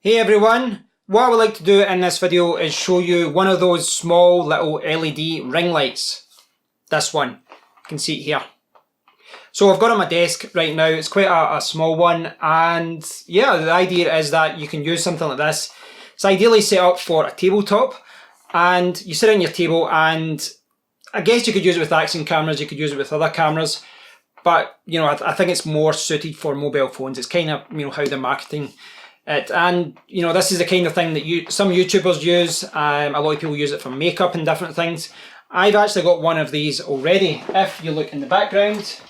Hey everyone, what I would like to do in this video is show you one of those small little LED ring lights. This one, you can see it here. So I've got it on my desk right now. It's quite a small one, and yeah, the idea is that you can use something like this. It's ideally set up for a tabletop, and you sit on your table, and I guess you could use it with action cameras, you could use it with other cameras, but you know, I think it's more suited for mobile phones. It's kind of, you know, how they're marketing it, and you know, this is the kind of thing that some YouTubers use. A lot of people use it for makeup and different things. I've actually got one of these already. If you look in the background,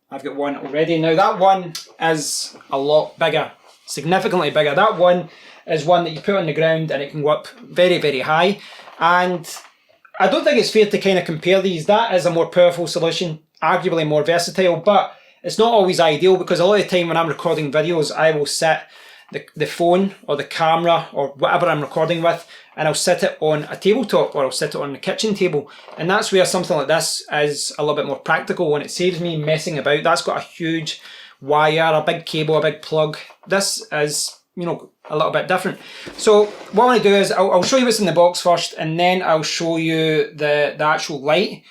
I've got one already. Now that one is a lot bigger, significantly bigger. That one is one that you put on the ground and it can go up very, very high. And I don't think it's fair to kind of compare these. That is a more powerful solution, arguably more versatile, but it's not always ideal, because a lot of the time when I'm recording videos, I will set the phone or the camera or whatever I'm recording with, and I'll set it on a tabletop or I'll set it on the kitchen table. And that's where something like this is a little bit more practical, and it saves me messing about. That's got a huge wire, a big cable, a big plug. This is, you know, a little bit different. So what I want to do is I'll show you what's in the box first, and then I'll show you the actual light.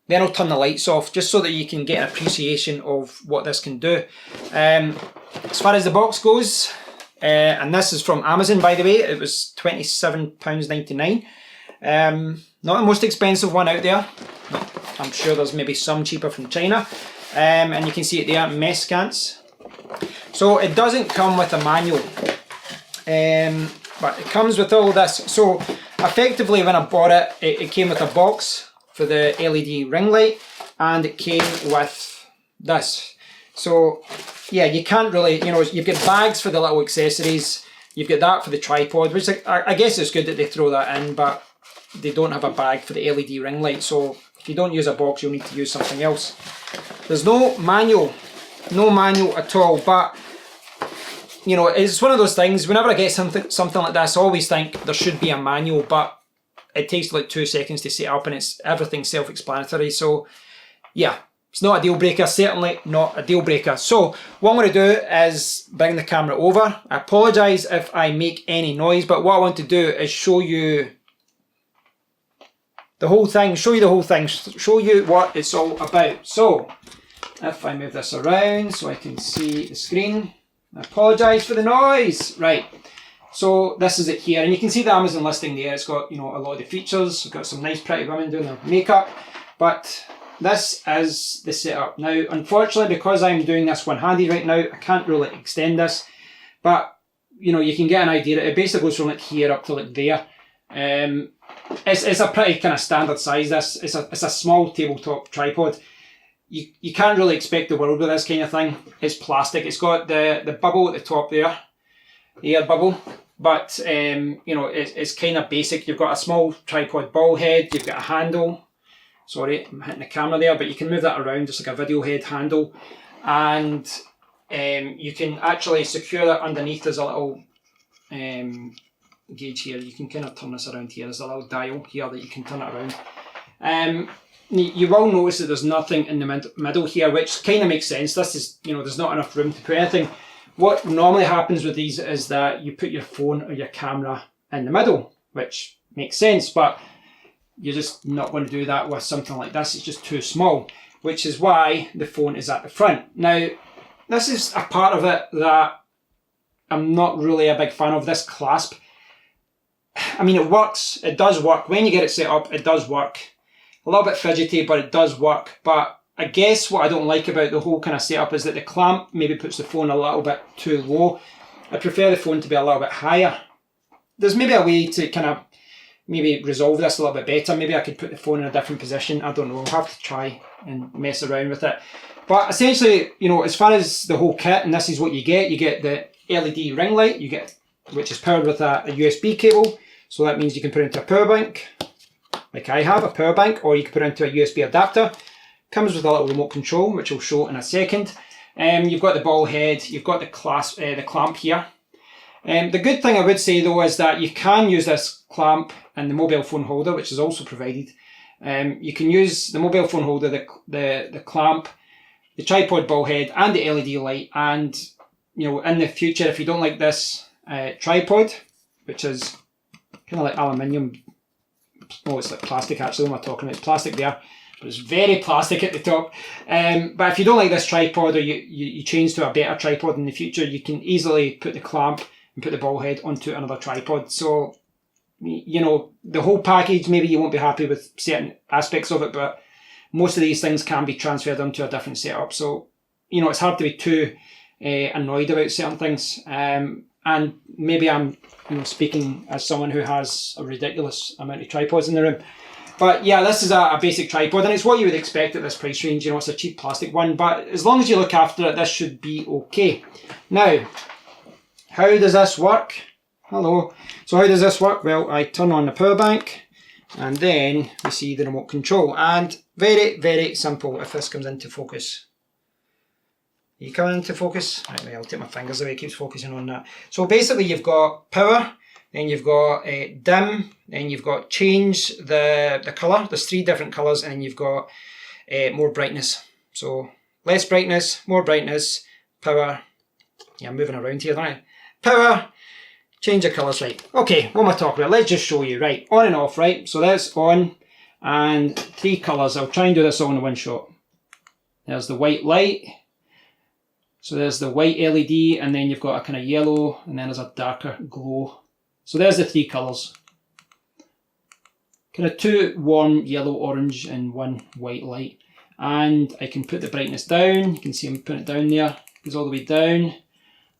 Then I'll turn the lights off, just so that you can get an appreciation of what this can do. As far as the box goes, and this is from Amazon, by the way, it was £27.99. Not the most expensive one out there. I'm sure there's maybe some cheaper from China. And you can see it there, Mcscants. So it doesn't come with a manual, but it comes with all this. So effectively, when I bought it, it came with a box for the LED ring light, and it came with this. So yeah, you can't really, you know, you've got bags for the little accessories, you've got that for the tripod, which I guess it's good that they throw that in, but they don't have a bag for the LED ring light. So if you don't use a box, you'll need to use something else. There's no manual at all, but you know, it's one of those things, whenever I get something like this, I always think there should be a manual, but it takes like 2 seconds to set up, and everything's self-explanatory. So yeah, it's not a deal breaker, certainly not a deal breaker. So what I'm going to do is bring the camera over. I apologise if I make any noise, but what I want to do is show you the whole thing, show you what it's all about. So if I move this around so I can see the screen, I apologise for the noise. Right. So this is it here, and you can see the Amazon listing there. It's got, you know, a lot of the features. It's got some nice pretty women doing their makeup, but this is the setup. Now, unfortunately, because I'm doing this one-handed right now, I can't really extend this, but you know, you can get an idea. It basically goes from like here up to like there. It's a pretty kind of standard size. This it's a small tabletop tripod. You can't really expect the world with this kind of thing. It's plastic. It's got the bubble at the top there, the air bubble. But you know, it's kind of basic. You've got a small tripod ball head. You've got a handle. Sorry, I'm hitting the camera there, but you can move that around just like a video head handle. And you can actually secure that underneath. There's a little gauge here. You can kind of turn this around here. There's a little dial here that you can turn it around. You will notice that there's nothing in the middle here, which kind of makes sense. This is, you know, there's not enough room to put anything. What normally happens with these is that you put your phone or your camera in the middle, which makes sense, but you're just not going to do that with something like this. It's just too small, which is why the phone is at the front. Now, this is a part of it that I'm not really a big fan of, this clasp. I mean, it works, it does work. When you get it set up, it does work. A little bit fidgety, but it does work. But I guess what I don't like about the whole kind of setup is that the clamp maybe puts the phone a little bit too low. I prefer the phone to be a little bit higher. There's maybe a way to kind of maybe resolve this a little bit better. Maybe I could put the phone in a different position. I don't know. I'll have to try and mess around with it. But essentially, you know, as far as the whole kit, and this is what you get the LED ring light, which is powered with a USB cable. So that means you can put it into a power bank, like I have, a power bank, or you can put it into a USB adapter. Comes with a little remote control, which I'll show in a second. You've got the ball head, you've got the clamp here. The good thing I would say though is that you can use this clamp and the mobile phone holder, which is also provided. You can use the mobile phone holder, the clamp, the tripod ball head and the LED light, and you know, in the future, if you don't like this tripod, which is kind of like aluminium, oh, it's like plastic actually, what am I talking about? It's plastic there, but it's very plastic at the top. But if you don't like this tripod, or you change to a better tripod in the future, you can easily put the clamp and put the ball head onto another tripod. So, you know, the whole package, maybe you won't be happy with certain aspects of it, but most of these things can be transferred onto a different setup. So, you know, it's hard to be too annoyed about certain things. And maybe I'm, you know, speaking as someone who has a ridiculous amount of tripods in the room. But yeah, this is a basic tripod, and it's what you would expect at this price range. You know, it's a cheap plastic one, but as long as you look after it, this should be okay. Now, how does this work? Hello. So how does this work? Well, I turn on the power bank, and then we see the remote control. And very, very simple if this comes into focus. Are you coming into focus? Right, well, I'll take my fingers away, it keeps focusing on that. So basically you've got power, then you've got dim, then you've got change the colour. There's 3 different colours, and then you've got more brightness. So less brightness, more brightness, power. Yeah, I'm moving around here, aren't I? Power, change the colours, right. Okay, what am I talking about? Let's just show you, right, on and off, right. So that's on, and 3 colours. I'll try and do this all in one shot. There's the white light. So there's the white LED, and then you've got a kind of yellow, and then there's a darker glow. So there's the 3 colours. Kind of 2 warm yellow, orange, and 1 white light. And I can put the brightness down. You can see I'm putting it down there. It goes all the way down.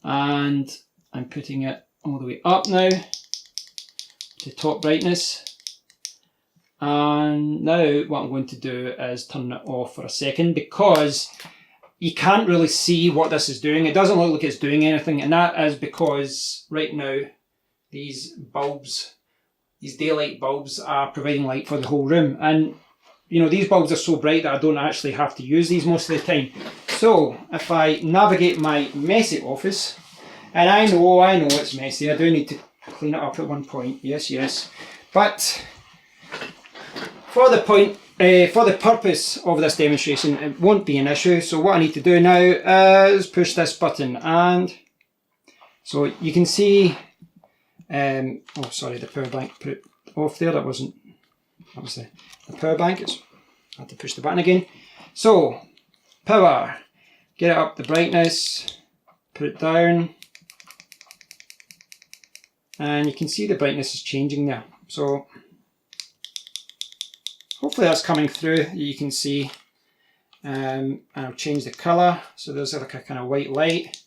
And I'm putting it all the way up now to top brightness. And now what I'm going to do is turn it off for a second, because you can't really see what this is doing. It doesn't look like it's doing anything, and that is because right now these bulbs, these daylight bulbs, are providing light for the whole room. And you know, these bulbs are so bright that I don't actually have to use these most of the time. So if I navigate my messy office, and I know it's messy, I do need to clean it up at one point, yes. But for the purpose of this demonstration, it won't be an issue. So what I need to do now is push this button, and so you can see, oh sorry, the power bank put it off there, that was the power bank, I had to push the button again. So, power, get it up the brightness, put it down, and you can see the brightness is changing there. So hopefully that's coming through, you can see. And I'll change the colour, so there's like a kind of white light.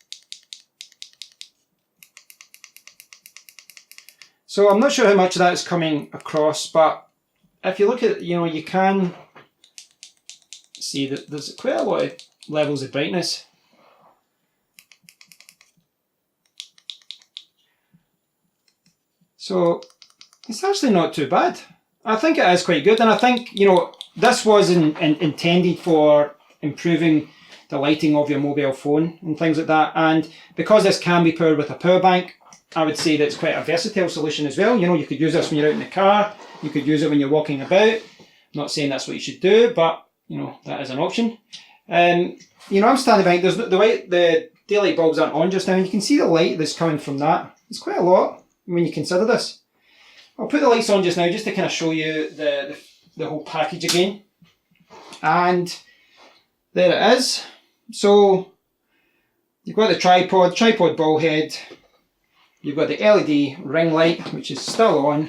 So I'm not sure how much of that is coming across, but if you look at, you know, you can see that there's quite a lot of levels of brightness. So it's actually not too bad. I think it is quite good, and I think, you know, this was intended for improving the lighting of your mobile phone and things like that, and because this can be powered with a power bank, I would say that it's quite a versatile solution as well. You know, you could use this when you're out in the car, you could use it when you're walking about. I'm not saying that's what you should do, but, you know, that is an option. You know, I'm standing behind, there's the daylight bulbs aren't on just now, and you can see the light that's coming from that. It's quite a lot when you consider this. I'll put the lights on just now just to kind of show you the whole package again. And there it is. So you've got the tripod ball head, you've got the LED ring light, which is still on,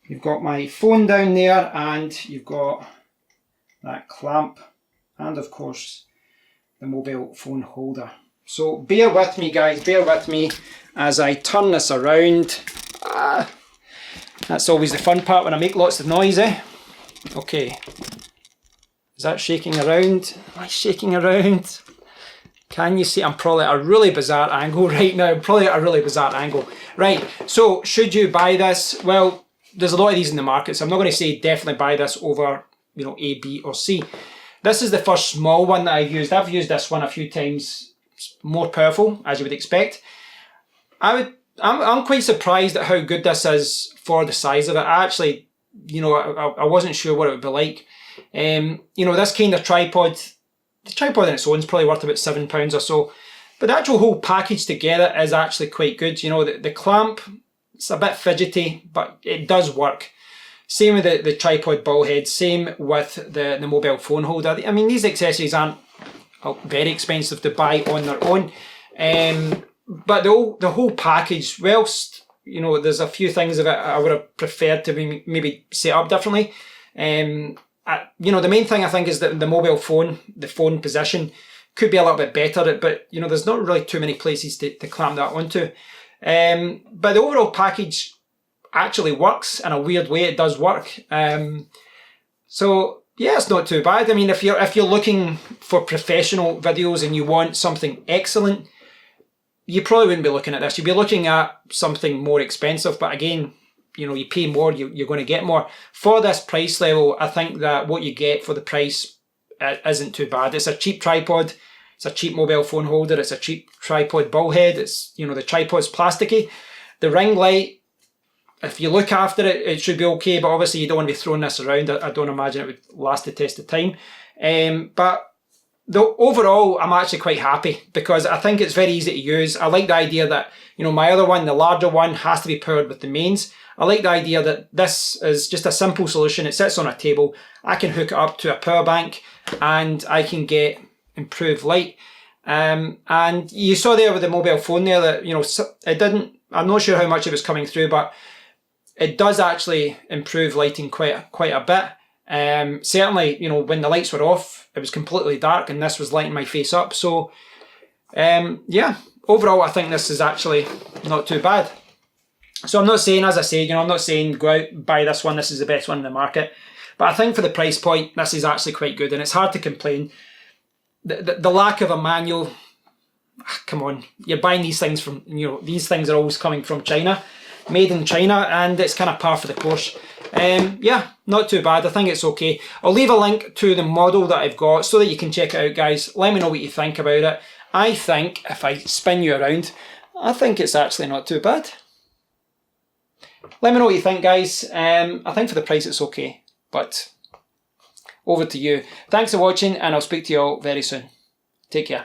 you've got my phone down there, and you've got that clamp, and of course the mobile phone holder. So bear with me guys, bear with me as I turn this around. That's always the fun part when I make lots of noise, eh? Okay. Is that shaking around? Am I shaking around? Can you see? I'm probably at a really bizarre angle right now. I'm probably at a really bizarre angle. Right, so should you buy this? Well, there's a lot of these in the market, so I'm not going to say definitely buy this over, you know, A, B or C. This is the first small one that I've used. I've used this one a few times. It's more powerful, as you would expect. I'm quite surprised at how good this is for the size of it. I actually, you know, I wasn't sure what it would be like. You know, this kind of tripod, the tripod on its own is probably worth about £7 or so. But the actual whole package together is actually quite good. You know, the clamp, it's a bit fidgety, but it does work. Same with the tripod ball head, same with the mobile phone holder. I mean, these accessories aren't very expensive to buy on their own. But the whole package, whilst, you know, there's a few things of it I would have preferred to maybe set up differently. You know, the main thing I think is that the mobile phone, the phone position, could be a little bit better, but, you know, there's not really too many places to clamp that onto. But the overall package actually works in a weird way. It does work. So yeah, it's not too bad. I mean, if you're looking for professional videos and you want something excellent, you probably wouldn't be looking at this. You'd be looking at something more expensive. But again, you know, you pay more, you're going to get more. For this price level, I think that what you get for the price isn't too bad. It's a cheap tripod. It's a cheap mobile phone holder. It's a cheap tripod ball head. It's, you know, the tripod's plasticky. The ring light, if you look after it, it should be okay, but obviously you don't want to be throwing this around. I don't imagine it would last the test of time. But overall, I'm actually quite happy because I think it's very easy to use. I like the idea that, you know, my other one, the larger one, has to be powered with the mains. I like the idea that this is just a simple solution. It sits on a table. I can hook it up to a power bank and I can get improved light. And you saw there with the mobile phone there that, you know, it didn't, I'm not sure how much it was coming through, but it does actually improve lighting quite a bit. Certainly, you know, when the lights were off, it was completely dark and this was lighting my face up. So, yeah, overall, I think this is actually not too bad. So I'm not saying, as I say, you know, I'm not saying go out and buy this one. This is the best one in the market. But I think for the price point, this is actually quite good and it's hard to complain. The lack of a manual, come on, you're buying these things from, you know, these things are always coming from China. Made in China, and it's kind of par for the course. Yeah, not too bad. I think it's okay. I'll leave a link to the model that I've got so that you can check it out, guys. Let me know what you think about it. I think, if I spin you around, I think it's actually not too bad. Let me know what you think, guys. I think for the price it's okay, but over to you. Thanks for watching, and I'll speak to you all very soon. Take care.